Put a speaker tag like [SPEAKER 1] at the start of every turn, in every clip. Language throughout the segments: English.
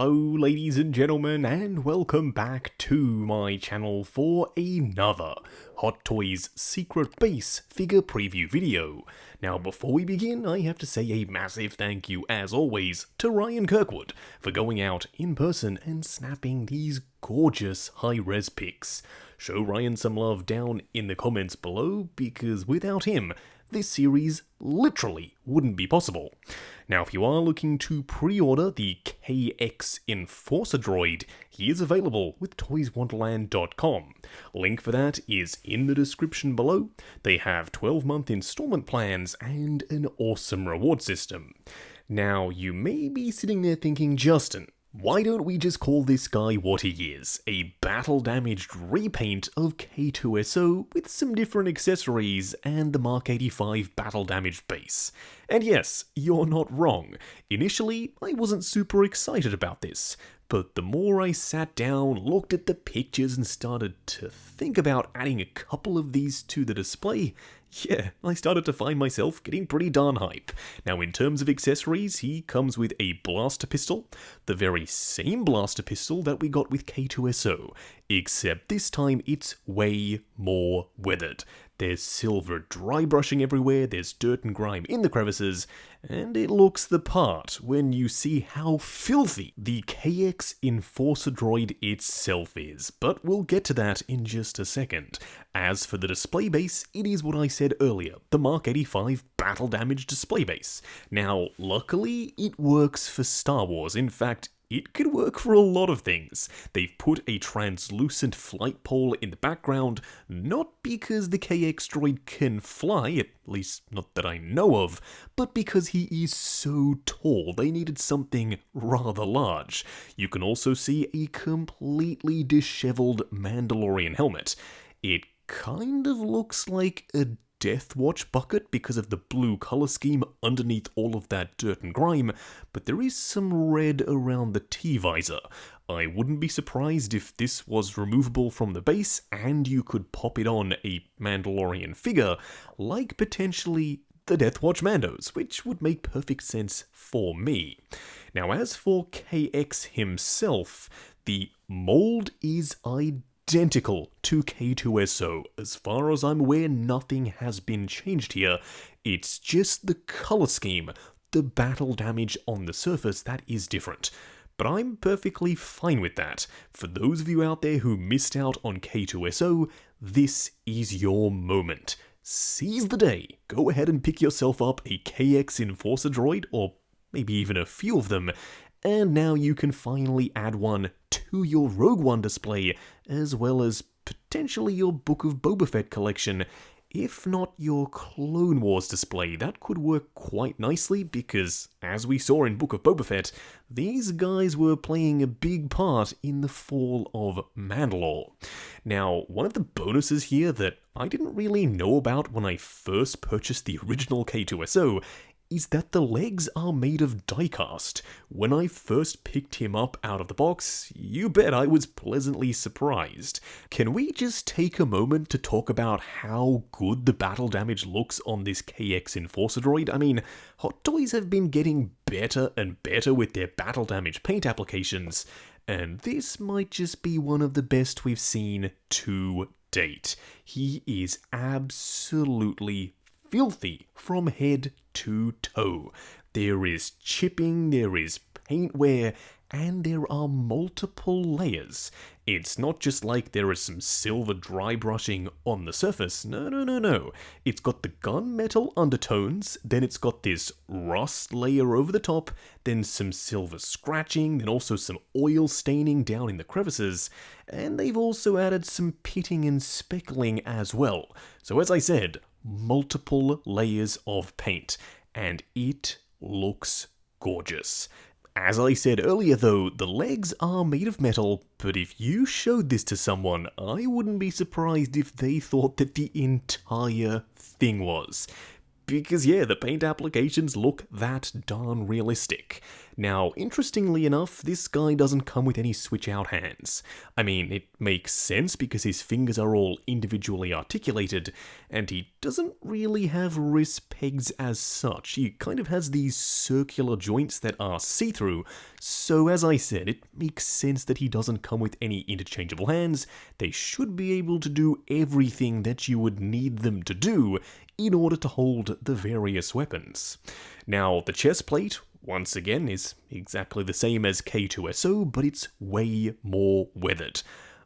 [SPEAKER 1] Hello ladies and gentlemen, and welcome back to my channel for another Hot Toys Secret Base figure preview video. Now before we begin, I have to say a massive thank you as always to Ryan Kirkwood for going out in person and snapping these gorgeous high-res pics. Show Ryan some love down in the comments below, because without him, this series literally wouldn't be possible. Now, if you are looking to pre-order the KX Enforcer Droid, he is available with ToysWonderland.com. Link for that is in the description below. They have 12-month installment plans and an awesome reward system. Now, you may be sitting there thinking, Justin, why don't we just call this guy what he is? A battle-damaged repaint of K2SO with some different accessories and the Mark 85 battle-damaged base. And yes, you're not wrong. Initially, I wasn't super excited about this, but the more I sat down, looked at the pictures and started to think about adding a couple of these to the display, yeah, I started to find myself getting pretty darn hype. Now, in terms of accessories, he comes with a blaster pistol, the very same blaster pistol that we got with K2SO, except this time it's way more weathered. There's silver dry brushing everywhere, there's dirt and grime in the crevices, and it looks the part when you see how filthy the KX Enforcer Droid itself is, but we'll get to that in just a second. As for the display base, it is what I said earlier, the Mark 85 battle damage display base. Now, luckily, it works for Star Wars. In fact, it could work for a lot of things. They've put a translucent flight pole in the background, not because the KX droid can fly, at least not that I know of, but because he is so tall, they needed something rather large. You can also see a completely disheveled Mandalorian helmet. It kind of looks like a Death Watch bucket because of the blue color scheme underneath all of that dirt and grime, but there is some red around the T-visor. I wouldn't be surprised if this was removable from the base and you could pop it on a Mandalorian figure, like potentially the Death Watch Mandos, which would make perfect sense for me. Now, as for KX himself, the mold is identical to K2SO. As far as I'm aware, nothing has been changed here. It's just the color scheme, the battle damage on the surface that is different. But I'm perfectly fine with that. For those of you out there who missed out on K2SO, this is your moment. Seize the day. Go ahead and pick yourself up a KX Enforcer Droid, or maybe even a few of them, and now you can finally add one to your Rogue One display, as well as potentially your Book of Boba Fett collection. If not your Clone Wars display, that could work quite nicely because, as we saw in Book of Boba Fett, these guys were playing a big part in the fall of Mandalore. Now, one of the bonuses here that I didn't really know about when I first purchased the original K2SO is that the legs are made of die-cast. When I first picked him up out of the box, you bet I was pleasantly surprised. Can we just take a moment to talk about how good the battle damage looks on this KX Enforcer Droid? I mean, Hot Toys have been getting better and better with their battle damage paint applications, and this might just be one of the best we've seen to date. He is absolutely filthy from head to toe. There is chipping, there is paint wear, and there are multiple layers. It's not just like there is some silver dry brushing on the surface. No. It's got the gunmetal undertones, then it's got this rust layer over the top, then some silver scratching, then also some oil staining down in the crevices, and they've also added some pitting and speckling as well. So as I said, multiple layers of paint, and it looks gorgeous. As I said earlier though, the legs are made of metal, but if you showed this to someone, I wouldn't be surprised if they thought that the entire thing was. Because yeah, the paint applications look that darn realistic. Now, interestingly enough, this guy doesn't come with any switch-out hands. I mean, it makes sense because his fingers are all individually articulated, and he doesn't really have wrist pegs as such. He kind of has these circular joints that are see-through, so as I said, it makes sense that he doesn't come with any interchangeable hands. They should be able to do everything that you would need them to do in order to hold the various weapons. Now, the chest plate, once again, is exactly the same as K2SO, but it's way more weathered.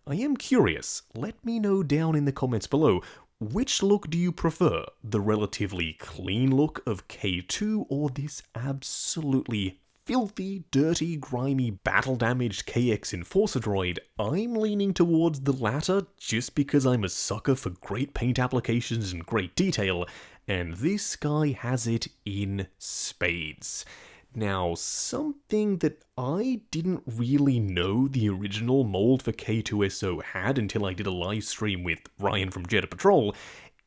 [SPEAKER 1] I am curious, let me know down in the comments below, which look do you prefer? The relatively clean look of K2 or this absolutely filthy, dirty, grimy, battle-damaged KX Enforcer droid? I'm leaning towards the latter just because I'm a sucker for great paint applications and great detail, and this guy has it in spades. Now, something that I didn't really know the original mold for K2SO had until I did a live stream with Ryan from Jedi Patrol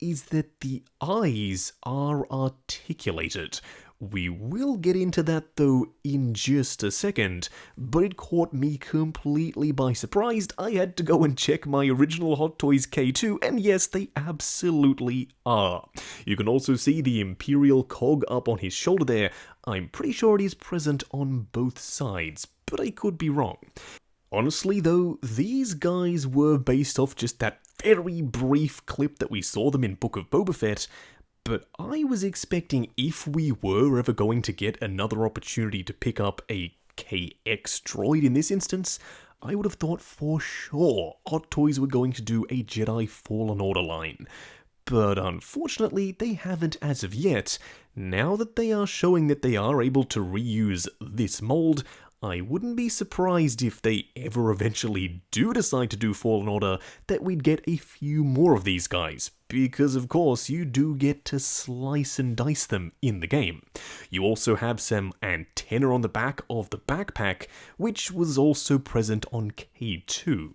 [SPEAKER 1] is that the eyes are articulated. We will get into that though in just a second, but it caught me completely by surprise. I had to go and check my original Hot Toys K2, and yes, they absolutely are. You can also see the Imperial cog up on his shoulder there. I'm pretty sure it is present on both sides, but I could be wrong. Honestly though, these guys were based off just that very brief clip that we saw them in Book of Boba Fett, but I was expecting if we were ever going to get another opportunity to pick up a KX droid in this instance, I would have thought for sure Hot Toys were going to do a Jedi Fallen Order line. But unfortunately, they haven't as of yet. Now that they are showing that they are able to reuse this mold, I wouldn't be surprised if they ever eventually do decide to do Fallen Order that we'd get a few more of these guys, because of course you do get to slice and dice them in the game. You also have some antenna on the back of the backpack, which was also present on K2.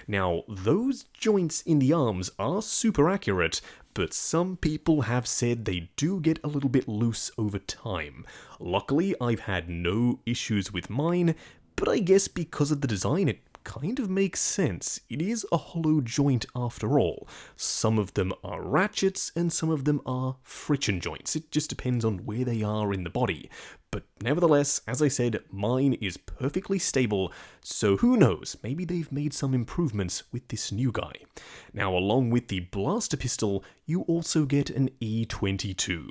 [SPEAKER 1] Now, those joints in the arms are super accurate, but some people have said they do get a little bit loose over time. Luckily, I've had no issues with mine, but I guess because of the design, it kind of makes sense. It is a hollow joint after all. Some of them are ratchets and some of them are friction joints. It just depends on where they are in the body. But nevertheless, as I said, mine is perfectly stable, so who knows, maybe they've made some improvements with this new guy. Now, along with the blaster pistol, you also get an E22.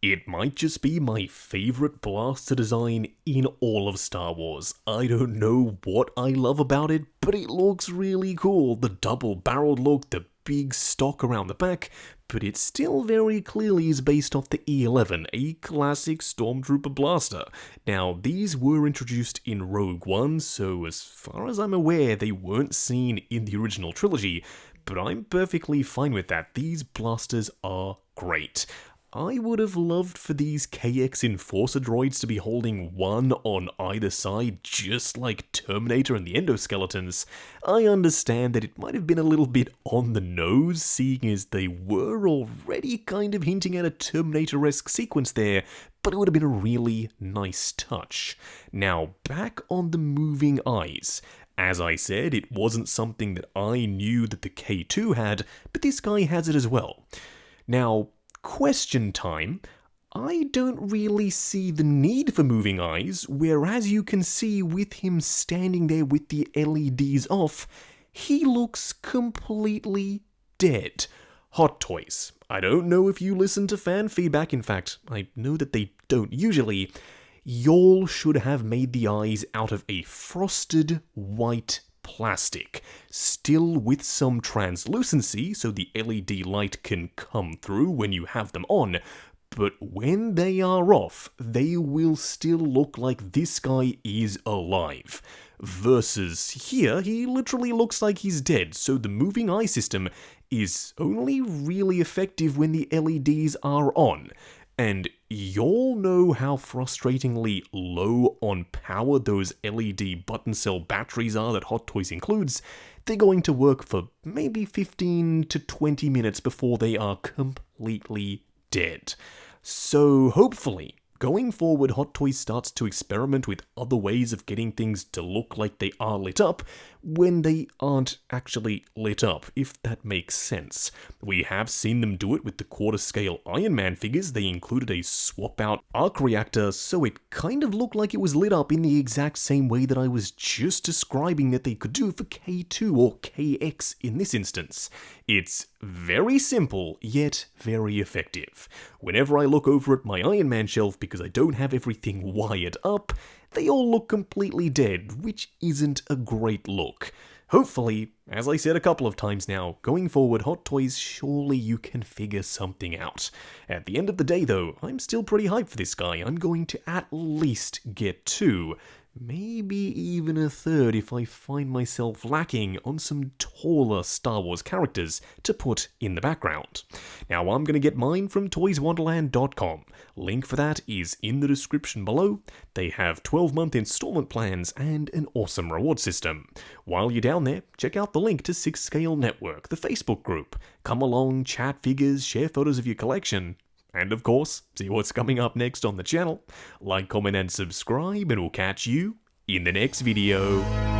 [SPEAKER 1] It might just be my favourite blaster design in all of Star Wars. I don't know what I love about it, but it looks really cool. The double-barreled look, the big stock around the back, but it still very clearly is based off the E11, a classic Stormtrooper blaster. Now, these were introduced in Rogue One, so as far as I'm aware, they weren't seen in the original trilogy, but I'm perfectly fine with that. These blasters are great. I would have loved for these KX Enforcer droids to be holding one on either side, just like Terminator and the Endoskeletons. I understand that it might have been a little bit on the nose, seeing as they were already kind of hinting at a Terminator-esque sequence there, but it would have been a really nice touch. Now, back on the moving eyes. As I said, it wasn't something that I knew that the K2 had, but this guy has it as well. Now, question time. I don't really see the need for moving eyes, whereas you can see with him standing there with the LEDs off, he looks completely dead. Hot Toys. I don't know if you listen to fan feedback, in fact, I know that they don't usually. Y'all should have made the eyes out of a frosted white plastic, still with some translucency so the LED light can come through when you have them on, but when they are off, they will still look like this guy is alive. Versus here, he literally looks like he's dead, so the moving eye system is only really effective when the LEDs are on. And y'all know how frustratingly low on power those LED button cell batteries are that Hot Toys includes. They're going to work for maybe 15 to 20 minutes before they are completely dead. So hopefully, going forward, Hot Toys starts to experiment with other ways of getting things to look like they are lit up when they aren't actually lit up, if that makes sense. We have seen them do it with the quarter-scale Iron Man figures. They included a swap-out arc reactor, so it kind of looked like it was lit up in the exact same way that I was just describing that they could do for K2 or KX in this instance. It's very simple, yet very effective. Whenever I look over at my Iron Man shelf because I don't have everything wired up, they all look completely dead, which isn't a great look. Hopefully, as I said a couple of times now, going forward, Hot Toys, surely you can figure something out. At the end of the day though, I'm still pretty hyped for this guy. I'm going to at least get 2. Maybe even a 3rd if I find myself lacking on some taller Star Wars characters to put in the background. Now I'm going to get mine from toyswonderland.com. Link for that is in the description below. They have 12-month installment plans and an awesome reward system. While you're down there, check out the link to 6 Scale Network, the Facebook group. Come along, chat figures, share photos of your collection. And of course, see what's coming up next on the channel. Like, comment, and subscribe, and we'll catch you in the next video.